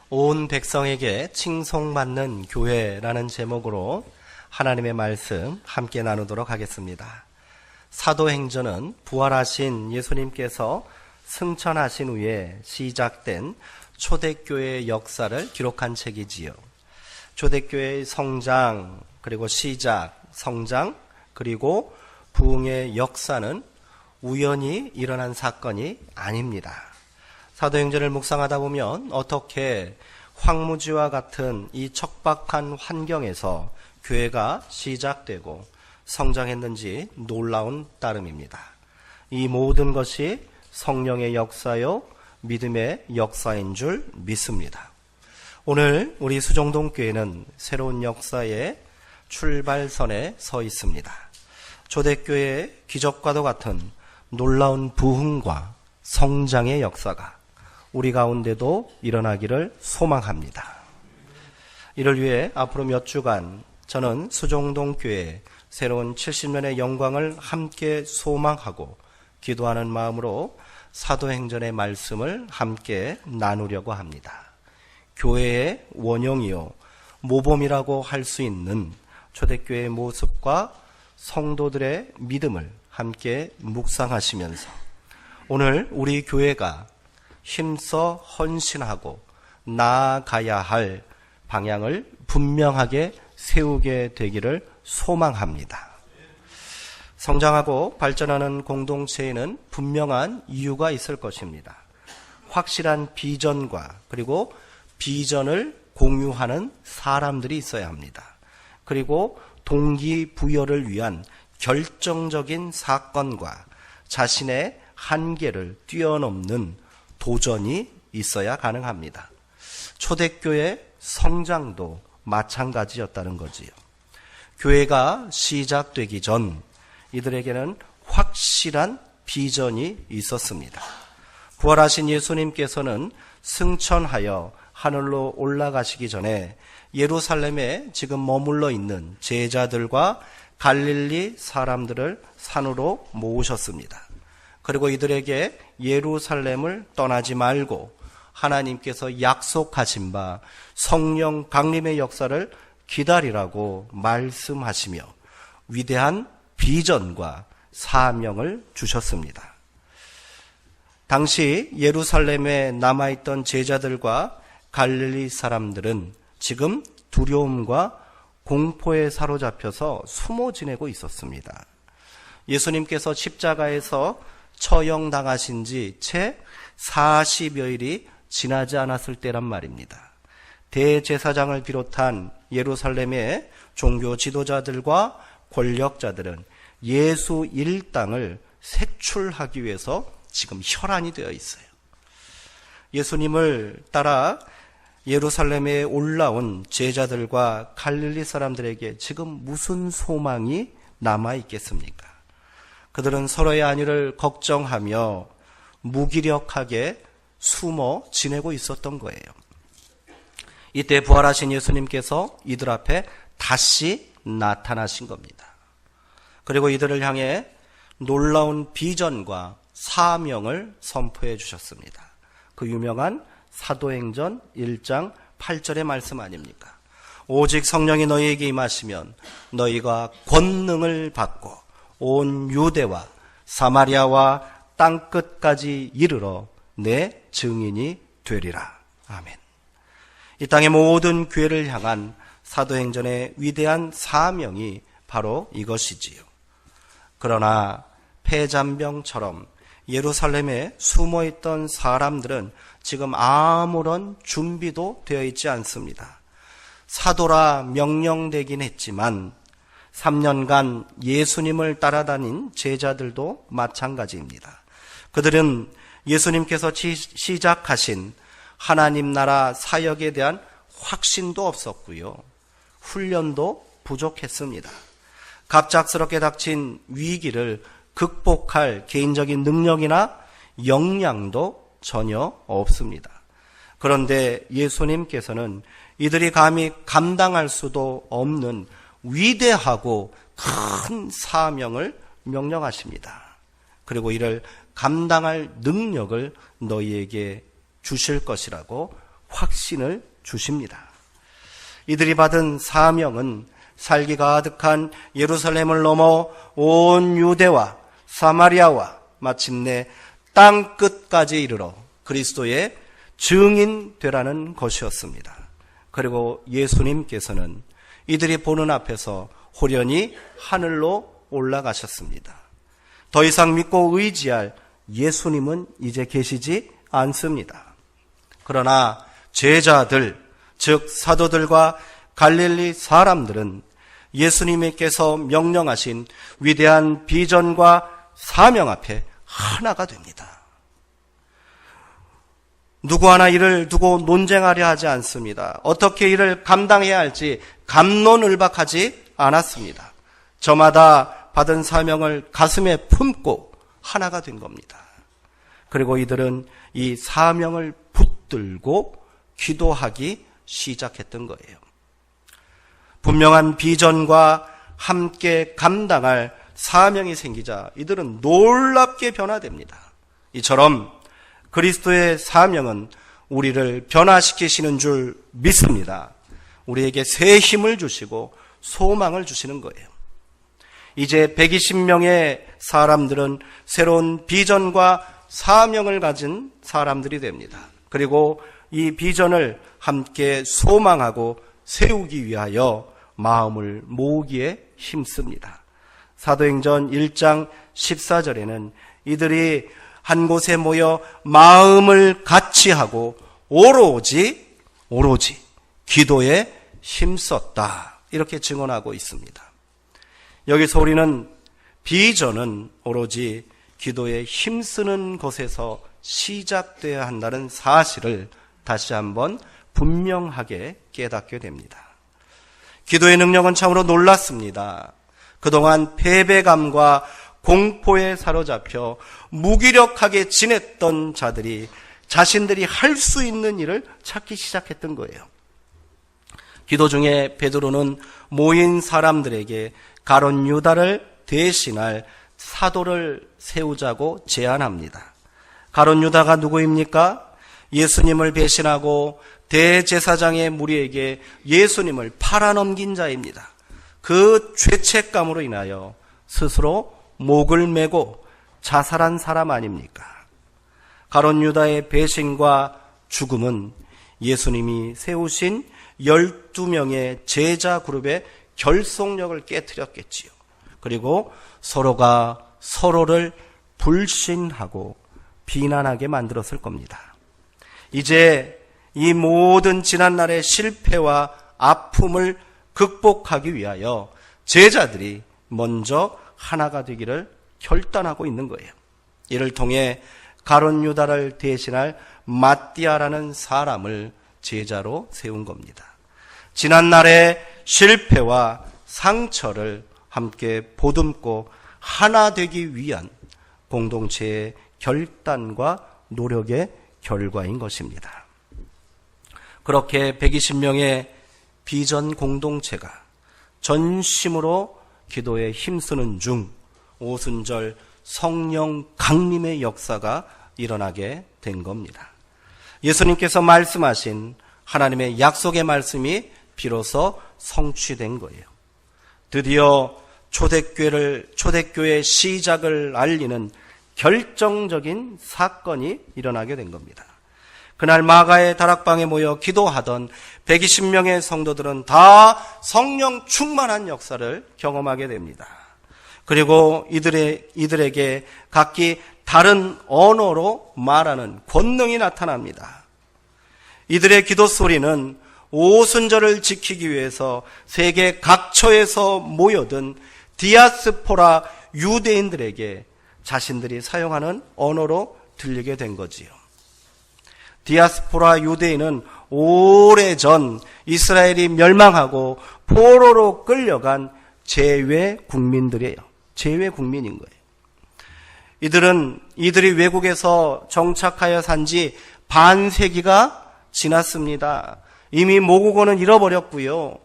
온 백성에게 칭송받는 교회라는 제목으로 하나님의 말씀 함께 나누도록 하겠습니다. 사도행전은 부활하신 예수님께서 승천하신 후에 시작된 초대교회의 역사를 기록한 책이지요. 초대교회의 성장, 그리고 시작, 성장, 그리고 부흥의 역사는 우연히 일어난 사건이 아닙니다. 사도행전을 묵상하다 보면 어떻게 황무지와 같은 이 척박한 환경에서 교회가 시작되고 성장했는지 놀라운 따름입니다. 이 모든 것이 성령의 역사요, 믿음의 역사인 줄 믿습니다. 오늘 우리 수정동교회는 새로운 역사의 출발선에 서 있습니다. 초대교회의 기적과도 같은 놀라운 부흥과 성장의 역사가 우리 가운데도 일어나기를 소망합니다. 이를 위해 앞으로 몇 주간 저는 수종동교회 새로운 70년의 영광을 함께 소망하고 기도하는 마음으로 사도행전의 말씀을 함께 나누려고 합니다. 교회의 원형이요 모범이라고 할 수 있는 초대교회의 모습과 성도들의 믿음을 함께 묵상하시면서 오늘 우리 교회가 힘써 헌신하고 나아가야 할 방향을 분명하게 세우게 되기를 소망합니다. 성장하고 발전하는 공동체에는 분명한 이유가 있을 것입니다. 확실한 비전과 그리고 비전을 공유하는 사람들이 있어야 합니다. 그리고 동기부여를 위한 결정적인 사건과 자신의 한계를 뛰어넘는 도전이 있어야 가능합니다. 초대교회 성장도 마찬가지였다는 거지요. 교회가 시작되기 전 이들에게는 확실한 비전이 있었습니다. 부활하신 예수님께서는 승천하여 하늘로 올라가시기 전에 예루살렘에 지금 머물러 있는 제자들과 갈릴리 사람들을 산으로 모으셨습니다. 그리고 이들에게 예루살렘을 떠나지 말고 하나님께서 약속하신 바 성령 강림의 역사를 기다리라고 말씀하시며 위대한 비전과 사명을 주셨습니다. 당시 예루살렘에 남아있던 제자들과 갈릴리 사람들은 지금 두려움과 공포에 사로잡혀서 숨어 지내고 있었습니다. 예수님께서 십자가에서 처형당하신 지 채 40여일이 지나지 않았을 때란 말입니다. 대제사장을 비롯한 예루살렘의 종교 지도자들과 권력자들은 예수 일당을 색출하기 위해서 지금 혈안이 되어 있어요. 예수님을 따라 예루살렘에 올라온 제자들과 갈릴리 사람들에게 지금 무슨 소망이 남아있겠습니까? 그들은 서로의 안위를 걱정하며 무기력하게 숨어 지내고 있었던 거예요. 이때 부활하신 예수님께서 이들 앞에 다시 나타나신 겁니다. 그리고 이들을 향해 놀라운 비전과 사명을 선포해 주셨습니다. 그 유명한 사도행전 1장 8절의 말씀 아닙니까? 오직 성령이 너희에게 임하시면 너희가 권능을 받고 온 유대와 사마리아와 땅끝까지 이르러 내 증인이 되리라. 아멘. 이 땅의 모든 교회를 향한 사도행전의 위대한 사명이 바로 이것이지요. 그러나 폐잔병처럼 예루살렘에 숨어있던 사람들은 지금 아무런 준비도 되어 있지 않습니다. 사도라 명령되긴 했지만 3년간 예수님을 따라다닌 제자들도 마찬가지입니다. 그들은 예수님께서 시작하신 하나님 나라 사역에 대한 확신도 없었고요. 훈련도 부족했습니다. 갑작스럽게 닥친 위기를 극복할 개인적인 능력이나 역량도 전혀 없습니다. 그런데 예수님께서는 이들이 감히 감당할 수도 없는 위대하고 큰 사명을 명령하십니다. 그리고 이를 감당할 능력을 너희에게 주실 것이라고 확신을 주십니다. 이들이 받은 사명은 살기 가득한 예루살렘을 넘어 온 유대와 사마리아와 마침내 땅 끝까지 이르러 그리스도의 증인 되라는 것이었습니다. 그리고 예수님께서는 이들이 보는 앞에서 호련히 하늘로 올라가셨습니다. 더 이상 믿고 의지할 예수님은 이제 계시지 않습니다. 그러나 제자들, 즉 사도들과 갈릴리 사람들은 예수님께서 명령하신 위대한 비전과 사명 앞에 하나가 됩니다. 누구 하나 이를 두고 논쟁하려 하지 않습니다. 어떻게 이를 감당해야 할지 갑론을박하지 않았습니다. 저마다 받은 사명을 가슴에 품고 하나가 된 겁니다. 그리고 이들은 이 사명을 붙들고 기도하기 시작했던 거예요. 분명한 비전과 함께 감당할 사명이 생기자 이들은 놀랍게 변화됩니다. 이처럼 그리스도의 사명은 우리를 변화시키시는 줄 믿습니다. 우리에게 새 힘을 주시고 소망을 주시는 거예요. 이제 120명의 사람들은 새로운 비전과 사명을 가진 사람들이 됩니다. 그리고 이 비전을 함께 소망하고 세우기 위하여 마음을 모으기에 힘씁니다. 사도행전 1장 14절에는 이들이 한 곳에 모여 마음을 같이 하고 오로지 기도에 힘썼다. 이렇게 증언하고 있습니다. 여기서 우리는 비전은 오로지 기도에 힘쓰는 것에서 시작되어야 한다는 사실을 다시 한번 분명하게 깨닫게 됩니다. 기도의 능력은 참으로 놀랐습니다. 그동안 패배감과 공포에 사로잡혀 무기력하게 지냈던 자들이 자신들이 할 수 있는 일을 찾기 시작했던 거예요. 기도 중에 베드로는 모인 사람들에게 가룟 유다를 대신할 사도를 세우자고 제안합니다. 가룟 유다가 누구입니까? 예수님을 배신하고 대제사장의 무리에게 예수님을 팔아넘긴 자입니다. 그 죄책감으로 인하여 스스로 목을 메고 자살한 사람 아닙니까? 가룟 유다의 배신과 죽음은 예수님이 세우신 12명의 제자 그룹의 결속력을 깨뜨렸겠지요. 그리고 서로가 서로를 불신하고 비난하게 만들었을 겁니다. 이제 이 모든 지난날의 실패와 아픔을 극복하기 위하여 제자들이 먼저 하나가 되기를 결단하고 있는 거예요. 이를 통해 가룟 유다를 대신할 마띠아라는 사람을 제자로 세운 겁니다. 지난날의 실패와 상처를 함께 보듬고 하나 되기 위한 공동체의 결단과 노력의 결과인 것입니다. 그렇게 120명의 비전 공동체가 전심으로 기도에 힘쓰는 중 오순절 성령 강림의 역사가 일어나게 된 겁니다. 예수님께서 말씀하신 하나님의 약속의 말씀이 비로소 성취된 거예요. 드디어 초대교회의 시작을 알리는 결정적인 사건이 일어나게 된 겁니다. 그날 마가의 다락방에 모여 기도하던 120명의 성도들은 다 성령 충만한 역사를 경험하게 됩니다. 그리고 이들에게 각기 다른 언어로 말하는 권능이 나타납니다. 이들의 기도 소리는 오순절을 지키기 위해서 세계 각처에서 모여든 디아스포라 유대인들에게 자신들이 사용하는 언어로 들리게 된 거지요. 디아스포라 유대인은 오래전 이스라엘이 멸망하고 포로로 끌려간 재외 국민들이에요. 재외 국민인 거예요. 이들이 외국에서 정착하여 산지 반세기가 지났습니다. 이미 모국어는 잃어버렸고요.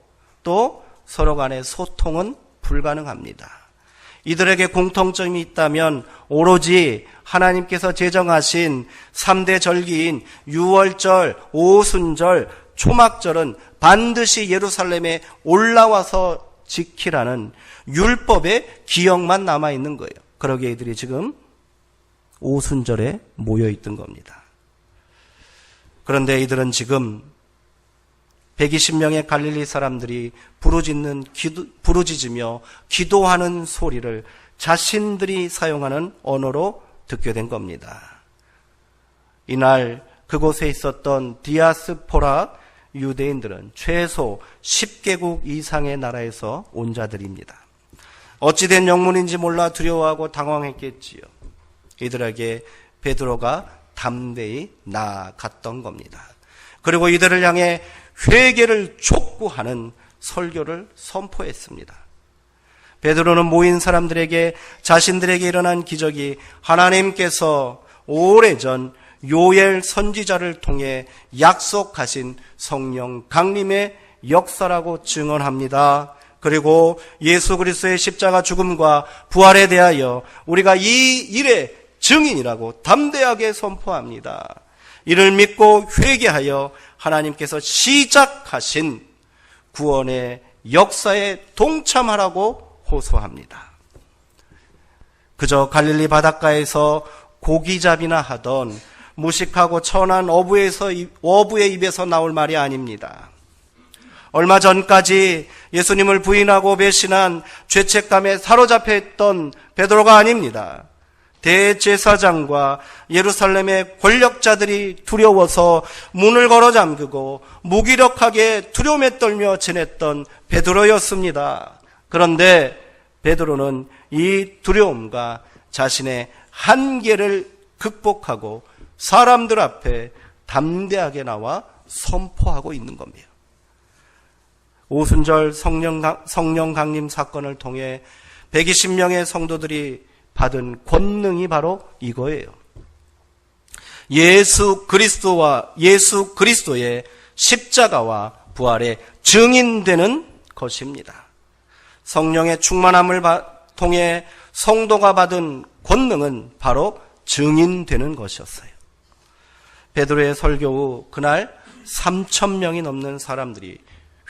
또 서로 간의 소통은 불가능합니다. 이들에게 공통점이 있다면 오로지 하나님께서 제정하신 3대 절기인 유월절, 오순절, 초막절은 반드시 예루살렘에 올라와서 지키라는 율법의 기억만 남아있는 거예요. 그러기에 이들이 지금 오순절에 모여있던 겁니다. 그런데 이들은 지금 120명의 갈릴리 사람들이 부르짖으며 기도하는 소리를 자신들이 사용하는 언어로 듣게 된 겁니다. 이날 그곳에 있었던 디아스포라 유대인들은 최소 10개국 이상의 나라에서 온 자들입니다. 어찌된 영문인지 몰라 두려워하고 당황했겠지요. 이들에게 베드로가 담대히 나아갔던 겁니다. 그리고 이들을 향해 회개를 촉구하는 설교를 선포했습니다. 베드로는 모인 사람들에게 자신들에게 일어난 기적이 하나님께서 오래전 요엘 선지자를 통해 약속하신 성령 강림의 역사라고 증언합니다. 그리고 예수 그리스도의 십자가 죽음과 부활에 대하여 우리가 이 일의 증인이라고 담대하게 선포합니다. 이를 믿고 회개하여 하나님께서 시작하신 구원의 역사에 동참하라고 호소합니다. 그저 갈릴리 바닷가에서 고기잡이나 하던 무식하고 천한 어부의 입에서 나올 말이 아닙니다. 얼마 전까지 예수님을 부인하고 배신한 죄책감에 사로잡혀 있던 베드로가 아닙니다. 대제사장과 예루살렘의 권력자들이 두려워서 문을 걸어 잠그고 무기력하게 두려움에 떨며 지냈던 베드로였습니다. 그런데 베드로는 이 두려움과 자신의 한계를 극복하고 사람들 앞에 담대하게 나와 선포하고 있는 겁니다. 오순절 성령 강림 사건을 통해 120명의 성도들이 받은 권능이 바로 이거예요. 예수 그리스도의 십자가와 부활의 증인되는 것입니다. 성령의 충만함을 통해 성도가 받은 권능은 바로 증인되는 것이었어요. 베드로의 설교 후 그날 3,000명이 넘는 사람들이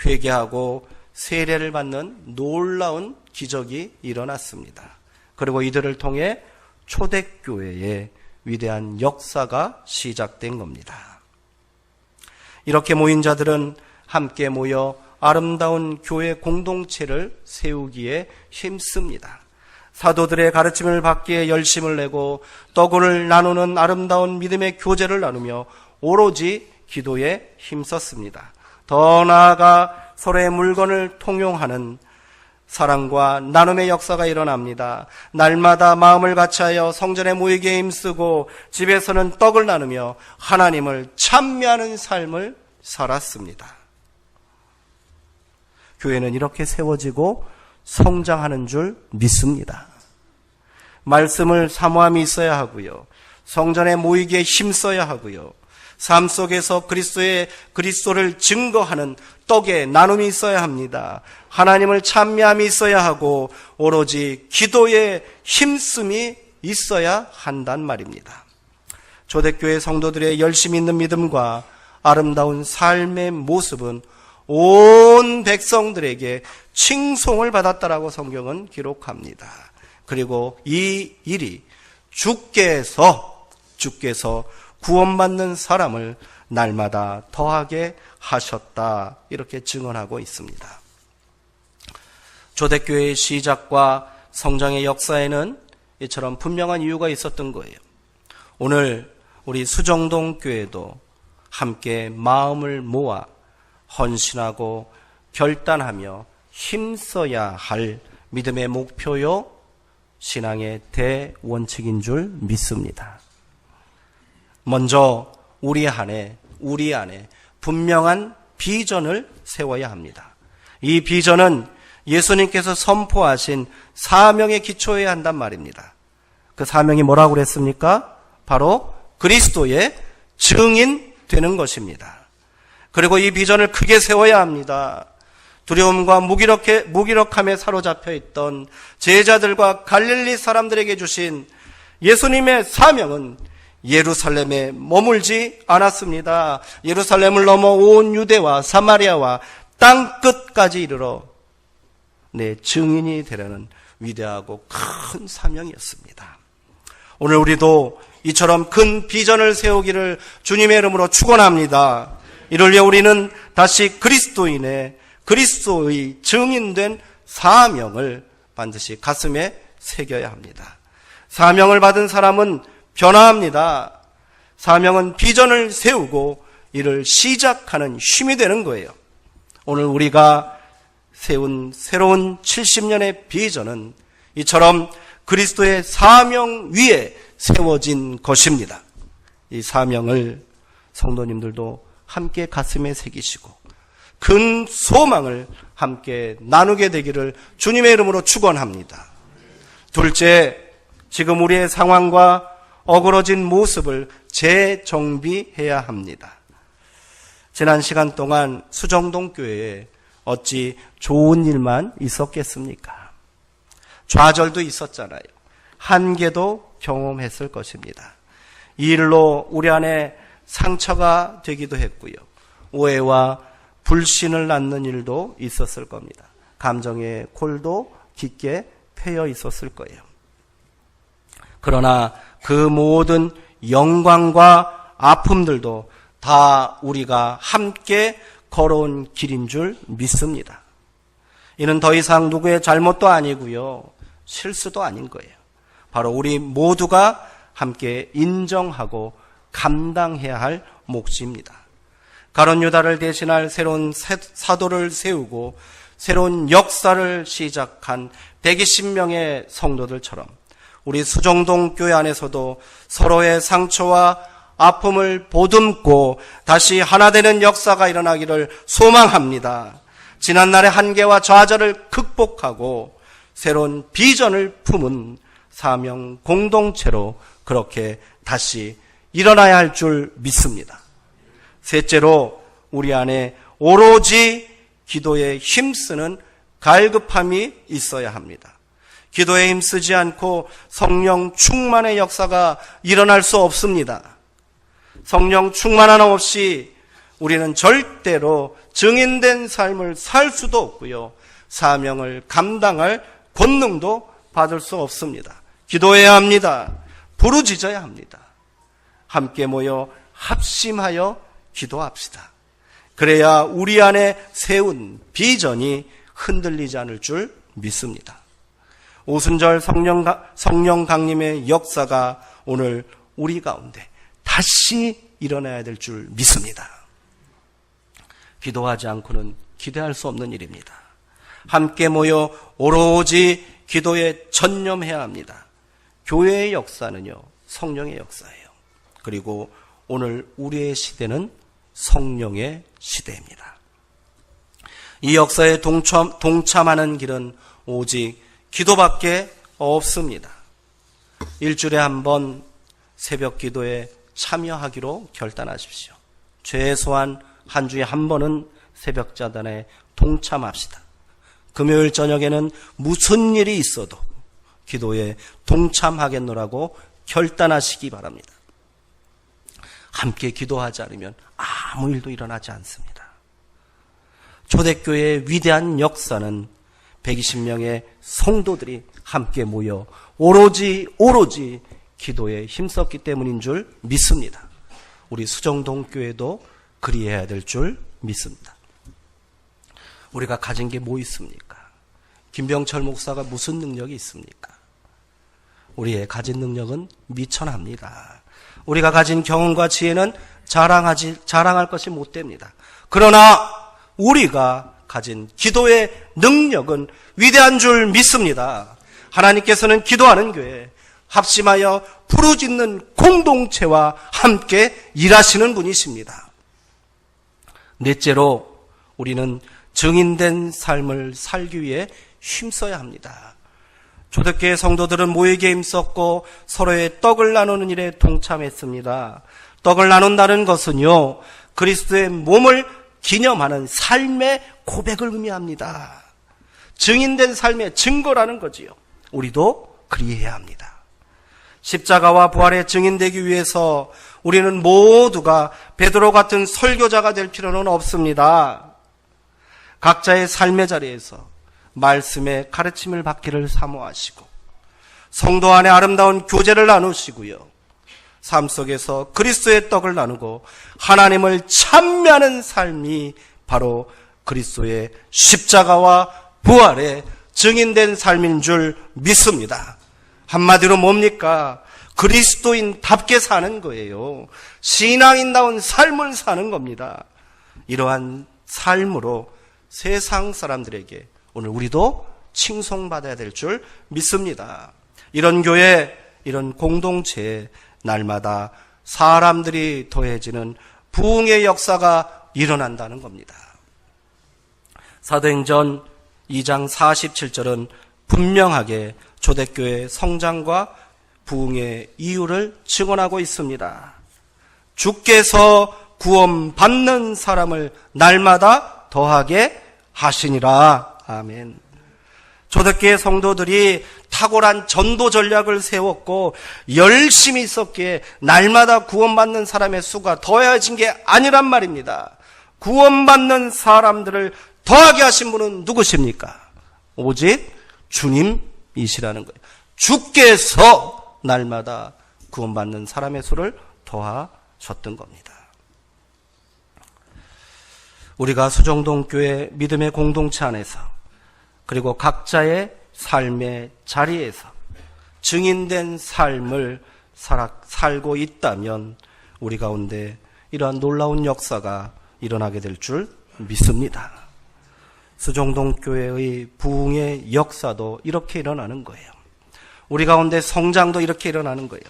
회개하고 세례를 받는 놀라운 기적이 일어났습니다. 그리고 이들을 통해 초대교회의 위대한 역사가 시작된 겁니다. 이렇게 모인 자들은 함께 모여 아름다운 교회 공동체를 세우기에 힘씁니다. 사도들의 가르침을 받기에 열심을 내고 떡을 나누는 아름다운 믿음의 교제를 나누며 오로지 기도에 힘썼습니다. 더 나아가 서로의 물건을 통용하는 사랑과 나눔의 역사가 일어납니다. 날마다 마음을 같이하여 성전에 모이기에 힘쓰고 집에서는 떡을 나누며 하나님을 찬미하는 삶을 살았습니다. 교회는 이렇게 세워지고 성장하는 줄 믿습니다. 말씀을 사모함이 있어야 하고요. 성전에 모이기에 힘써야 하고요. 삶 속에서 그리스도를 증거하는 떡의 나눔이 있어야 합니다. 하나님을 찬미함이 있어야 하고 오로지 기도에 힘씀이 있어야 한단 말입니다. 초대교회 성도들의 열심 있는 믿음과 아름다운 삶의 모습은 온 백성들에게 칭송을 받았다라고 성경은 기록합니다. 그리고 이 일이 주께서 구원받는 사람을 날마다 더하게 하셨다, 이렇게 증언하고 있습니다. 초대교회의 시작과 성장의 역사에는 이처럼 분명한 이유가 있었던 거예요. 오늘 우리 수정동 교회도 함께 마음을 모아 헌신하고 결단하며 힘써야 할 믿음의 목표요, 신앙의 대원칙인 줄 믿습니다. 먼저 우리 안에 분명한 비전을 세워야 합니다. 이 비전은 예수님께서 선포하신 사명에 기초해야 한단 말입니다. 그 사명이 뭐라고 그랬습니까? 바로 그리스도의 증인 되는 것입니다. 그리고 이 비전을 크게 세워야 합니다. 두려움과 무기력함에 사로잡혀 있던 제자들과 갈릴리 사람들에게 주신 예수님의 사명은 예루살렘에 머물지 않았습니다. 예루살렘을 넘어 온 유대와 사마리아와 땅끝까지 이르러 내 증인이 되려는 위대하고 큰 사명이었습니다. 오늘 우리도 이처럼 큰 비전을 세우기를 주님의 이름으로 축원합니다. 이를 위해 우리는 다시 그리스도의 증인된 사명을 반드시 가슴에 새겨야 합니다. 사명을 받은 사람은 변화합니다. 사명은 비전을 세우고 이를 시작하는 힘이 되는 거예요. 오늘 우리가 세운 새로운 70년의 비전은 이처럼 그리스도의 사명 위에 세워진 것입니다. 이 사명을 성도님들도 함께 가슴에 새기시고 큰 소망을 함께 나누게 되기를 주님의 이름으로 축원합니다. 둘째, 지금 우리의 상황과 어그러진 모습을 재정비해야 합니다. 지난 시간 동안 수정동 교회에 어찌 좋은 일만 있었겠습니까? 좌절도 있었잖아요. 한계도 경험했을 것입니다. 이 일로 우리 안에 상처가 되기도 했고요. 오해와 불신을 낳는 일도 있었을 겁니다. 감정의 골도 깊게 패여 있었을 거예요. 그러나 그 모든 영광과 아픔들도 다 우리가 함께 걸어온 길인 줄 믿습니다. 이는 더 이상 누구의 잘못도 아니고요. 실수도 아닌 거예요. 바로 우리 모두가 함께 인정하고 감당해야 할 몫입니다. 가룟 유다를 대신할 새로운 사도를 세우고 새로운 역사를 시작한 120명의 성도들처럼 우리 수정동 교회 안에서도 서로의 상처와 아픔을 보듬고 다시 하나 되는 역사가 일어나기를 소망합니다. 지난날의 한계와 좌절을 극복하고 새로운 비전을 품은 사명 공동체로 그렇게 다시 일어나야 할 줄 믿습니다. 셋째로 우리 안에 오로지 기도에 힘쓰는 갈급함이 있어야 합니다. 기도에 힘쓰지 않고 성령 충만의 역사가 일어날 수 없습니다. 성령 충만함 없이 우리는 절대로 증인된 삶을 살 수도 없고요. 사명을 감당할 권능도 받을 수 없습니다. 기도해야 합니다. 부르짖어야 합니다. 함께 모여 합심하여 기도합시다. 그래야 우리 안에 세운 비전이 흔들리지 않을 줄 믿습니다. 오순절 성령 강림의 역사가 오늘 우리 가운데 다시 일어나야 될 줄 믿습니다. 기도하지 않고는 기대할 수 없는 일입니다. 함께 모여 오로지 기도에 전념해야 합니다. 교회의 역사는요, 성령의 역사예요. 그리고 오늘 우리의 시대는 성령의 시대입니다. 이 역사에 동참하는 길은 오직 기도밖에 없습니다. 일주일에 한 번 새벽 기도에 참여하기로 결단하십시오. 최소한 한 주에 한 번은 새벽 자단에 동참합시다. 금요일 저녁에는 무슨 일이 있어도 기도에 동참하겠노라고 결단하시기 바랍니다. 함께 기도하지 않으면 아무 일도 일어나지 않습니다. 초대교회의 위대한 역사는 120명의 성도들이 함께 모여 오로지 기도에 힘썼기 때문인 줄 믿습니다. 우리 수정동 교회도 그리해야 될 줄 믿습니다. 우리가 가진 게 뭐 있습니까? 김병철 목사가 무슨 능력이 있습니까? 우리의 가진 능력은 미천합니다. 우리가 가진 경험과 지혜는 자랑할 것이 못 됩니다. 그러나 우리가 가진 기도의 능력은 위대한 줄 믿습니다. 하나님께서는 기도하는 교회, 합심하여 부르짖는 공동체와 함께 일하시는 분이십니다. 넷째로 우리는 증인된 삶을 살기 위해 힘써야 합니다. 초대교회 성도들은 모이기에 힘썼고 서로의 떡을 나누는 일에 동참했습니다. 떡을 나눈다는 것은요, 그리스도의 몸을 기념하는 삶의 고백을 의미합니다. 증인된 삶의 증거라는 거지요. 우리도 그리해야 합니다. 십자가와 부활의 증인되기 위해서 우리는 모두가 베드로 같은 설교자가 될 필요는 없습니다. 각자의 삶의 자리에서 말씀의 가르침을 받기를 사모하시고 성도 안에 아름다운 교제를 나누시고요. 삶 속에서 그리스도의 떡을 나누고 하나님을 찬미하는 삶이 바로 그리스도의 십자가와 부활의 증인된 삶인 줄 믿습니다. 한마디로 뭡니까? 그리스도인답게 사는 거예요. 신앙인다운 삶을 사는 겁니다. 이러한 삶으로 세상 사람들에게 오늘 우리도 칭송받아야 될 줄 믿습니다. 이런 교회, 이런 공동체에 날마다 사람들이 더해지는 부흥의 역사가 일어난다는 겁니다. 사도행전 2장 47절은 분명하게 초대교회의 성장과 부흥의 이유를 증언하고 있습니다. 주께서 구원받는 사람을 날마다 더하게 하시니라. 아멘. 초대교회 성도들이 탁월한 전도 전략을 세웠고 열심히 있었기에 날마다 구원받는 사람의 수가 더해진 게 아니란 말입니다. 구원받는 사람들을 더하게 하신 분은 누구십니까? 오직 주님이시라는 거예요. 주께서 날마다 구원받는 사람의 수를 더하셨던 겁니다. 우리가 수정동교회 믿음의 공동체 안에서 그리고 각자의 삶의 자리에서 증인된 삶을 살고 있다면 우리 가운데 이러한 놀라운 역사가 일어나게 될 줄 믿습니다. 수정동교회의 부흥의 역사도 이렇게 일어나는 거예요. 우리 가운데 성장도 이렇게 일어나는 거예요.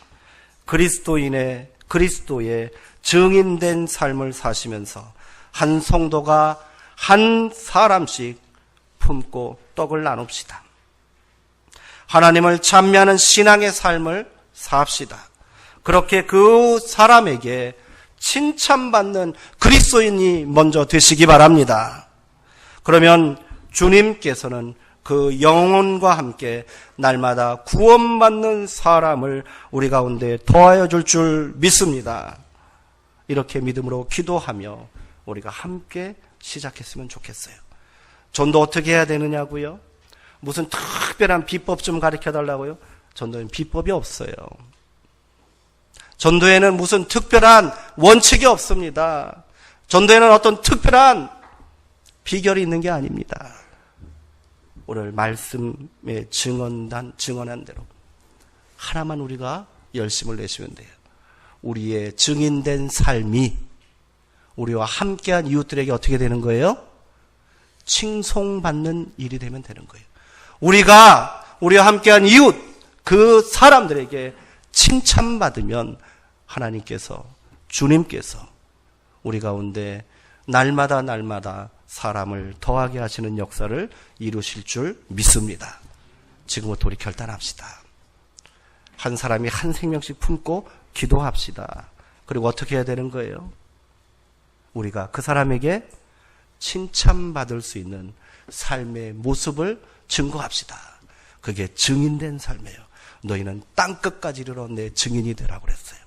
그리스도의 증인된 삶을 사시면서 한 성도가 한 사람씩 품고 떡을 나눕시다. 하나님을 찬미하는 신앙의 삶을 삽시다. 그렇게 그 사람에게 칭찬받는 그리스도인이 먼저 되시기 바랍니다. 그러면 주님께서는 그 영혼과 함께 날마다 구원받는 사람을 우리 가운데 더하여 줄 줄 믿습니다. 이렇게 믿음으로 기도하며 우리가 함께 시작했으면 좋겠어요. 전도 어떻게 해야 되느냐고요? 무슨 특별한 비법 좀 가르쳐달라고요? 전도에는 비법이 없어요. 전도에는 무슨 특별한 원칙이 없습니다. 전도에는 어떤 특별한 비결이 있는 게 아닙니다. 오늘 말씀에 증언한 대로 하나만 우리가 열심을 내시면 돼요. 우리의 증인된 삶이 우리와 함께한 이웃들에게 어떻게 되는 거예요? 칭송받는 일이 되면 되는 거예요. 우리와 함께한 이웃, 그 사람들에게 칭찬받으면 하나님께서, 주님께서 우리 가운데 날마다 사람을 더하게 하시는 역사를 이루실 줄 믿습니다. 지금부터 우리 결단합시다. 한 사람이 한 생명씩 품고 기도합시다. 그리고 어떻게 해야 되는 거예요? 우리가 그 사람에게 칭찬받을 수 있는 삶의 모습을 증거합시다. 그게 증인된 삶이에요. 너희는 땅끝까지 이르러 내 증인이 되라고 그랬어요.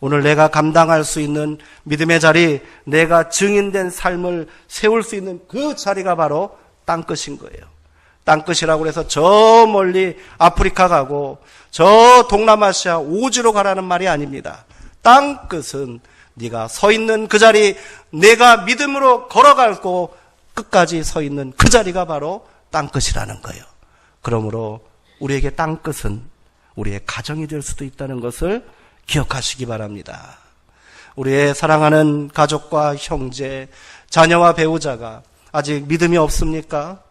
오늘 내가 감당할 수 있는 믿음의 자리, 내가 증인된 삶을 세울 수 있는 그 자리가 바로 땅끝인 거예요. 땅끝이라고 해서 저 멀리 아프리카 가고 저 동남아시아 오지로 가라는 말이 아닙니다. 땅끝은 네가 서 있는 그 자리, 내가 믿음으로 걸어가고 끝까지 서 있는 그 자리가 바로 땅끝이라는 거예요. 그러므로 우리에게 땅끝은 우리의 가정이 될 수도 있다는 것을 기억하시기 바랍니다. 우리의 사랑하는 가족과 형제, 자녀와 배우자가 아직 믿음이 없습니까?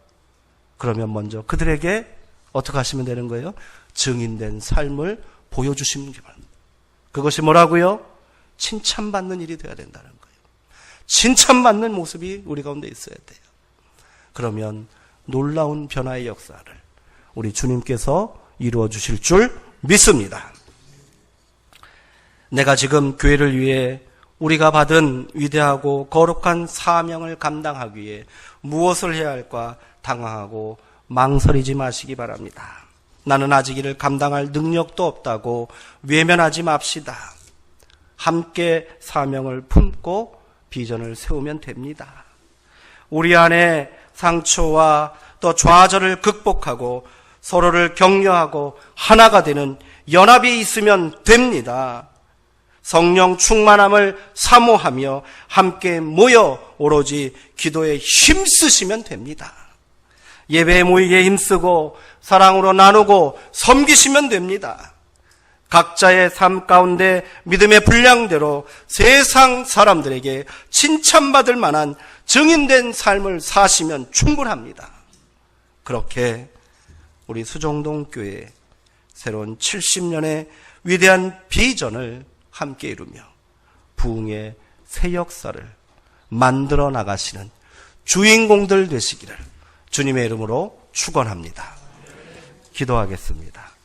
그러면 먼저 그들에게 어떻게 하시면 되는 거예요? 증인된 삶을 보여주시는 게 바랍니다. 그것이 뭐라고요? 칭찬받는 일이 되어야 된다는 거예요. 칭찬받는 모습이 우리 가운데 있어야 돼요. 그러면 놀라운 변화의 역사를 우리 주님께서 이루어 주실 줄 믿습니다. 내가 지금 교회를 위해 우리가 받은 위대하고 거룩한 사명을 감당하기 위해 무엇을 해야 할까 당황하고 망설이지 마시기 바랍니다. 나는 아직 이를 감당할 능력도 없다고 외면하지 맙시다. 함께 사명을 품고 비전을 세우면 됩니다. 우리 안에 상처와 또 좌절을 극복하고 서로를 격려하고 하나가 되는 연합이 있으면 됩니다. 성령 충만함을 사모하며 함께 모여 오로지 기도에 힘쓰시면 됩니다. 예배에 모이게 힘쓰고 사랑으로 나누고 섬기시면 됩니다. 각자의 삶 가운데 믿음의 분량대로 세상 사람들에게 칭찬받을 만한 증인된 삶을 사시면 충분합니다. 그렇게 우리 수정동 교회의 새로운 70년의 위대한 비전을 함께 이루며 부흥의 새 역사를 만들어 나가시는 주인공들 되시기를 주님의 이름으로 축원합니다. 기도하겠습니다.